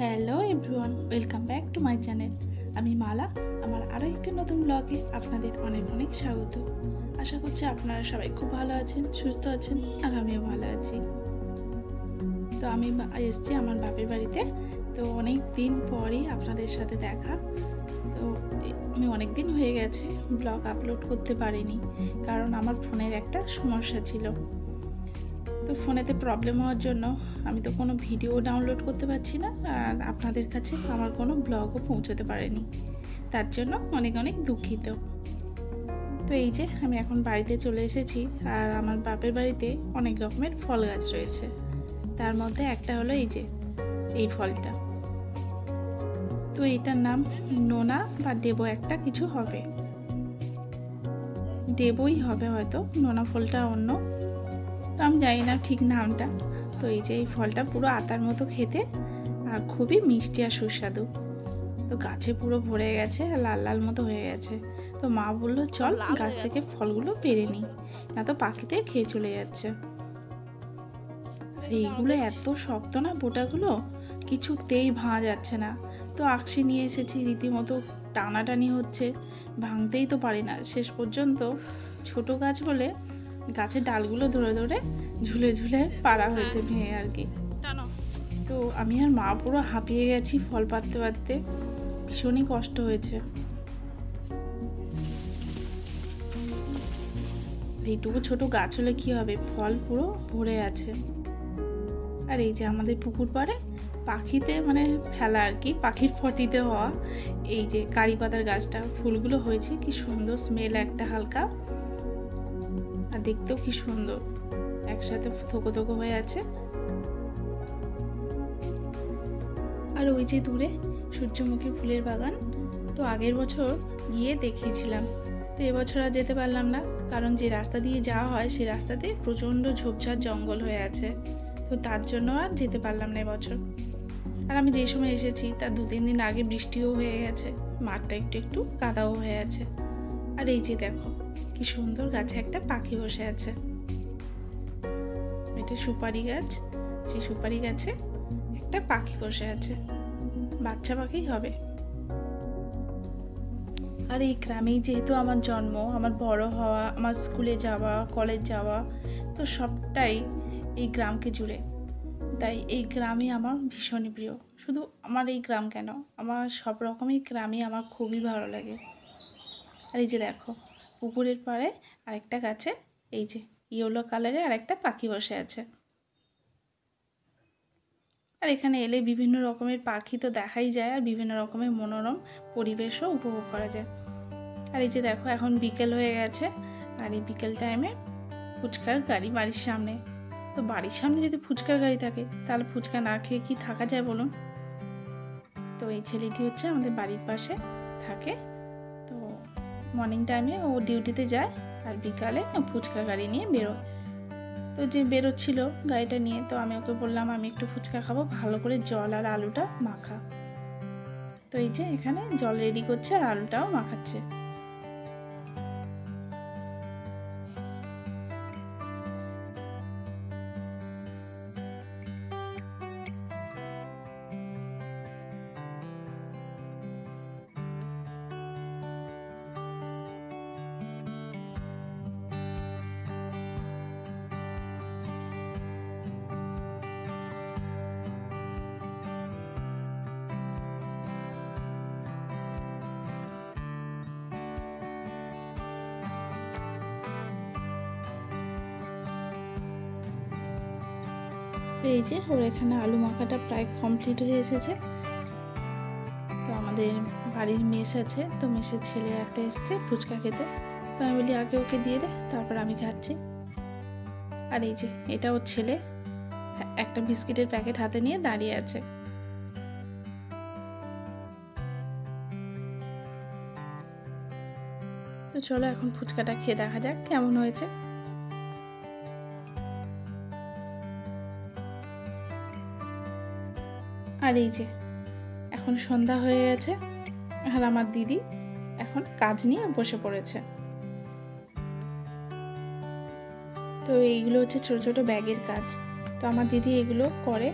Hello everyone, welcome back to my channel. আমি মালা। আমার আরও একটি নতুন ব্লগে আপনাদের অনেক অনেক স্বাগত। আশা করছি আপনারা সবাই খুব ভালো আছেন, সুস্থ আছেন, আর আমিও ভালো আছি। তো আমি এসেছি আমার বাপের বাড়িতে। তো অনেক দিন পরই আপনাদের সাথে দেখা। তো আমি অনেক দিন হয়ে গেছে ব্লগ আপলোড করতে পারিনি, কারণ আমার ফোনের একটা সমস্যা ছিল। তো ফোনেতে প্রবলেম হওয়ার জন্য আমি তো কোনো ভিডিও ডাউনলোড করতে পারছি না, আর আপনাদের কাছে আমার কোনো ব্লগও পৌঁছতে পারেনি। তার জন্য অনেক অনেক দুঃখিত। তো এই যে আমি এখন বাড়িতে চলে এসেছি, আর আমার বাপের বাড়িতে অনেক রকমের ফল গাছ রয়েছে। তার মধ্যে একটা হলো এই যে এই ফলটা। তো এটার নাম নোনা বা দেবো একটা কিছু হবে, দেবই হবে হয়তো, নোনা ফলটা অন্য। তো আমি জানি না ঠিক নামটা। তো এই যে এই ফলটা পুরো আতার মতো খেতে, আর খুবই মিষ্টি আর সুস্বাদু। তো গাছে পুরো ভরে গেছে, লাল লাল মতো হয়ে গেছে। তো মা বললো চল গাছ থেকে ফলগুলো পেরে নিই, না তো পাখিতে খেয়ে চলে যাচ্ছে। আর এইগুলো এত শক্ত না, বোটাগুলো কিছুতেই ভাঙা যাচ্ছে না। তো আকশি নিয়ে এসেছি, রীতিমতো টানাটানি হচ্ছে, ভাঙতেই তো পারি না। শেষ পর্যন্ত ছোট গাছ বলে গাছের ডালগুলো ধরে ধরে ঝুলে ঝুলে পাড়া হয়েছে ভেঙে আর কি। তো আমি আর মা পুরো হাঁপিয়ে গেছি ফল পাড়তে পারতে, ভীষণই কষ্ট হয়েছে। এইটুকু ছোট গাছ হলে কি হবে, ফল পুরো ভরে আছে। আর এই যে আমাদের পুকুর পাড়ে পাখিতে মানে ফেলা আর কি, পাখির পটিতে হওয়া এই যে কারি পাতার গাছটা, ফুলগুলো হয়েছে কি সুন্দর, স্মেল একটা হালকা, আর দেখতেও কি সুন্দর, একসাথে থোকো থোকো হয়ে আছে। আর ওই যে দূরে সূর্যমুখী ফুলের বাগান, তো আগের বছর গিয়ে দেখিয়েছিলাম। তো এবছর আর যেতে পারলাম না, কারণ যে রাস্তা দিয়ে যাওয়া হয় সেই রাস্তাতে প্রচণ্ড ঝোপঝাড় জঙ্গল হয়ে আছে। তো তার জন্য আর যেতে পারলাম না এবছর। আর আমি যে সময় এসেছি তার 2-3 দিন আগে বৃষ্টিও হয়ে গেছে, মাঠটা একটু একটু কাদাও হয়ে আছে। আর এই যে দেখো কি সুন্দর, গাছে একটা পাখি বসে আছে। এটা সুপারি গাছ, সেই সুপারি গাছে একটা পাখি বসে আছে, বাচ্চা পাখি হবে। আর এই গ্রামেই যেহেতু আমার জন্ম, আমার বড় হওয়া, আমার স্কুলে যাওয়া, কলেজ যাওয়া, তো সবটাই এই গ্রামকে জুড়ে। তাই এই গ্রামই আমার ভীষণই প্রিয়। শুধু আমার এই গ্রাম কেন, আমার সব রকমই গ্রামই আমার খুবই ভালো লাগে। আর এই যে দেখো পুকুরের পাড়ে আরেকটা গাছে এই যে ইয়েলো কালারের আরেকটা পাখি বসে আছে। আর এখানে এলে বিভিন্ন রকমের পাখি তো দেখাই যায়, আর বিভিন্ন রকমের মনোরম পরিবেশও উপভোগ করা যায়। আর এই যে দেখো এখন বিকেল হয়ে গেছে, আর এই বিকেল টাইমে ফুচকার গাড়ি বাড়ির সামনে। তো বাড়ির সামনে যদি ফুচকার গাড়ি থাকে, তাহলে ফুচকা না খেয়ে কি থাকা যায় বলুন। তো এই ছেলেটি হচ্ছে আমাদের বাড়ির পাশে থাকে। তো মর্নিং টাইমে ও ডিউটিতে যায়, আর বিকালে ফুচকা গাড়ি নিয়ে বেরোয়। তো যে বেরোচ্ছিল গাড়িটা নিয়ে, তো আমি ওকে বললাম আমি একটু ফুচকা খাবো, ভালো করে জল আর আলুটা মাখা। তো এই যে এখানে জল রেডি করছে আর আলুটাও মাখাচ্ছে। এই যে ওর এখানে আলু মাখাটা প্রায় কমপ্লিট হয়ে এসেছে। তো আমাদের বাড়ির মেস আছে, তো মেসের ছেলে একটা এসছে ফুচকা খেতে। তো আমি বলি আগে ওকে দিয়ে দে, তারপর আমি খাচ্ছি। আর এই যে এটা ওর ছেলে, একটা বিস্কিটের প্যাকেট হাতে নিয়ে দাঁড়িয়ে আছে। তো চলো এখন ফুচকাটা খেয়ে দেখা যাক কেমন হয়েছে। আর এই যে এখন সন্ধ্যা হয়ে গেছে, আর আমার দিদি এখন কাজ নিয়ে বসে পড়েছে। তো এইগুলো হচ্ছে ছোট ছোট ব্যাগের কাজ। তো আমার দিদি এগুলো করে,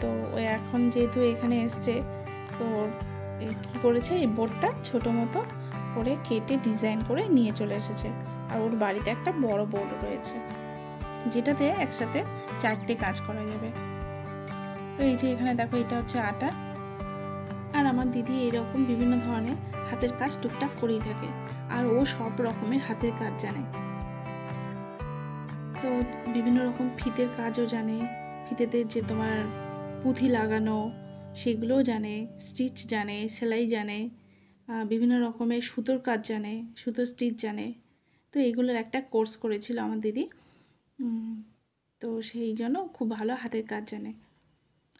তো ওই এখন যেহেতু এখানে এসছে, তো কী করেছে, এই বোর্ডটা ছোটো মতো করে কেটে ডিজাইন করে নিয়ে চলে এসেছে। আর ওর বাড়িতে একটা বড় বোর্ড রয়েছে যেটাতে একসাথে 4টে কাজ করা যাবে। তো এই যে এখানে দেখো, এটা হচ্ছে আটা। আর আমার দিদি এরকম বিভিন্ন ধরনের হাতের কাজ টুকটাক করেই থাকে, আর ও সব রকমের হাতের কাজ জানে। তো বিভিন্ন রকম ফিতের কাজও জানে, ফিতেতে যে তোমার পুঁথি লাগানো সেগুলোও জানে, স্টিচ জানে, সেলাই জানে, বিভিন্ন রকমের সুতোর কাজ জানে, সুতোর স্টিচ জানে। তো এইগুলোর একটা কোর্স করেছিল আমার দিদি, তো সেই জন্য খুব ভালো হাতের কাজ জানে,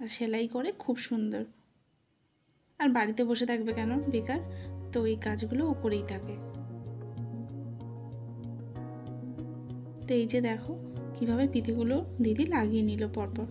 আর সেলাই করে খুব সুন্দর। আর বাড়িতে বসে থাকবে কেন, বেকার, তো এই কাজগুলো ও করেই থাকে। তো এই যে দেখো কীভাবে পিঠেগুলো দিদি লাগিয়ে নিল পরপর।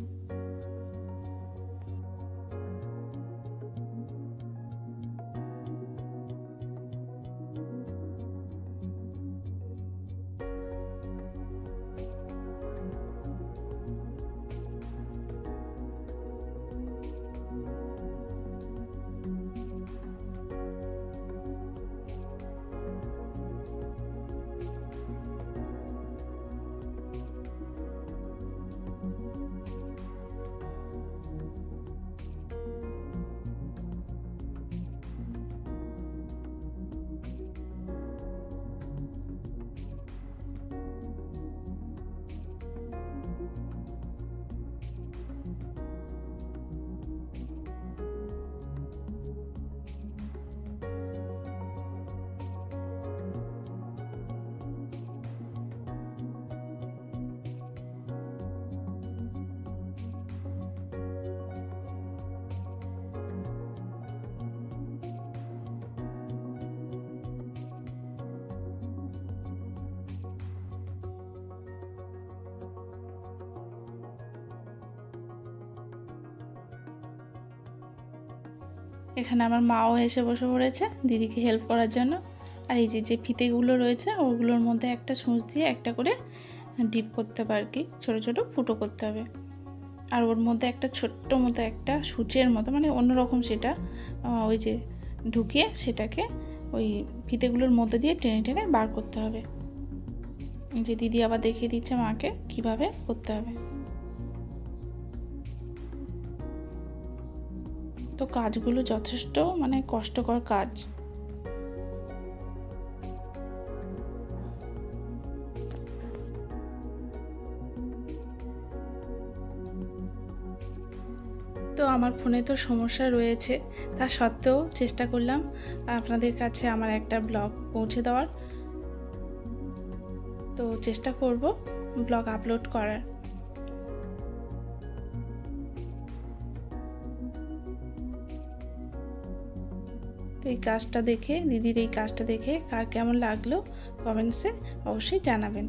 এখানে আমার মাও এসে বসে পড়েছে দিদিকে হেল্প করার জন্য। আর এই যে ফিতেগুলো রয়েছে ওগুলোর মধ্যে একটা সূচ দিয়ে একটা করে ডিপ করতে হবে, আর কি ছোটো ছোটো ফুটো করতে হবে। আর ওর মধ্যে একটা ছোট্ট মতো একটা সূচের মতো, মানে অন্যরকম, সেটা ওই যে ঢুকিয়ে সেটাকে ওই ফিতেগুলোর মধ্যে দিয়ে টেনে টেনে বার করতে হবে। যে দিদি আবার দেখিয়ে দিচ্ছে মাকে কিভাবে করতে হবে। তো কাজগুলো যথেষ্ট মানে কষ্টকর কাজ। তো আমার ফোনে তো সমস্যা রয়েছে, তা সত্ত্বেও চেষ্টা করলাম আপনাদের কাছে আমার একটা ব্লগ পৌঁছে দেওয়ার। তো চেষ্টা করব ব্লগ আপলোড করার। তো এই কাজটা দেখে, দিদির এই কাজটা দেখে কার কেমন লাগলো কমেন্টসে অবশ্যই জানাবেন।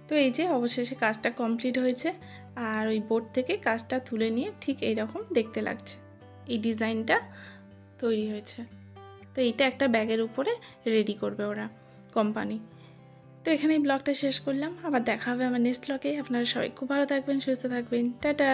তো এই যে অবশেষে কাজটা কমপ্লিট হয়েছে, আর ওই বোর্ড থেকে কাজটা তুলে নিয়ে ঠিক এইরকম দেখতে লাগছে, এই ডিজাইনটা তৈরি হয়েছে। তো এইটা একটা ব্যাগের উপরে রেডি করবে ওরা, কোম্পানি। তো এখানেই ব্লগটা শেষ করলাম, আবার দেখা হবে আমার নেক্সট ব্লগে। আপনারা সবাই খুব ভালো থাকবেন, সুস্থ থাকবেন, টাটা।